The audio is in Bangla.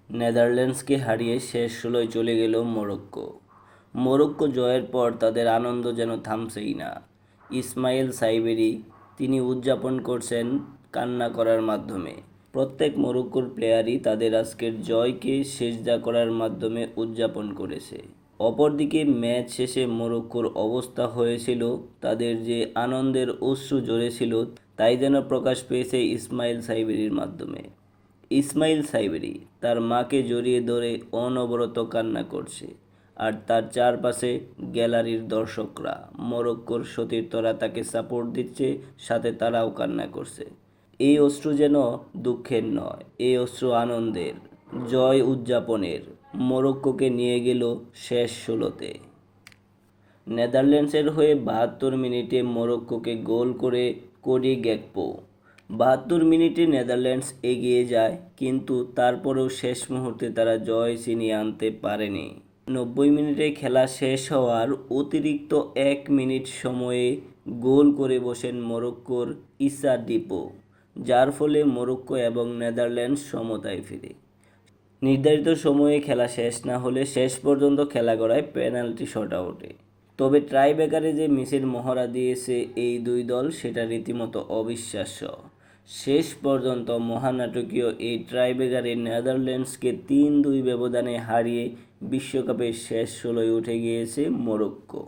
নেদারল্যান্ডসকে হারিয়ে শেষ 16 চলে গেল মরক্কো। মরক্কো জয়ের পর তাদের আনন্দ যেন থামছেই না। ইসমাইল সাইবেরি তিনি উদযাপন করছেন কান্না করার মাধ্যমে। প্রত্যেক মরক্কোর প্লেয়ারই তাদের আজকের জয়কে সেজদা করার মাধ্যমে উদযাপন করেছে। অপরদিকে ম্যাচ শেষে মরক্কোর অবস্থা হয়েছিল, তাদের যে আনন্দের অশ্রু ঝরেছিল তাই যেন প্রকাশ পেয়েছে ইসমাইল সাইবেরির মাধ্যমে। ইসমাইল সাইবেরি তার মাকে জড়িয়ে ধরে অনবরত কান্না করছে, আর তার চারপাশে গ্যালারির দর্শকরা, মরক্কোর সতীর্থরা তাকে সাপোর্ট দিচ্ছে, সাথে তারাও কান্না করছে। এই অশ্রু যেন দুঃখের নয়, এই অশ্রু আনন্দের, জয় উদযাপনের। মরক্কোকে নিয়ে গেল শেষ 16-তে। নেদারল্যান্ডসের হয়ে 72 মিনিটে মরক্কোকে গোল করে কোডি গ্যাকপো। 72 মিনিটে নেদারল্যান্ডস এগিয়ে যায়, কিন্তু তারপরেও শেষ মুহূর্তে তারা জয় ছিনিয়ে আনতে পারেনি। 90 মিনিটে খেলা শেষ হওয়ার অতিরিক্ত 1 মিনিট সময়ে গোল করে বসেন মরক্কোর ইসা ডিপো, যার ফলে মরক্কো এবং নেদারল্যান্ডস সমতায় ফিরে। নির্ধারিত সময়ে খেলা শেষ না হলে শেষ পর্যন্ত খেলা গড়ায় পেনাল্টি শটআউটে। তবে ট্রাইব্রেকারে যে মিসের মহড়া দিয়েছে এই দুই দল, সেটা রীতিমতো অবিশ্বাস্য। শেষ পর্যন্ত মহানাটকীয় এই ট্রাইব্রেকারে নেদারল্যান্ডসকে 3-2 ব্যবধানে হারিয়ে বিশ্বকাপের শেষ 16-য় উঠে গিয়েছে মরক্কো।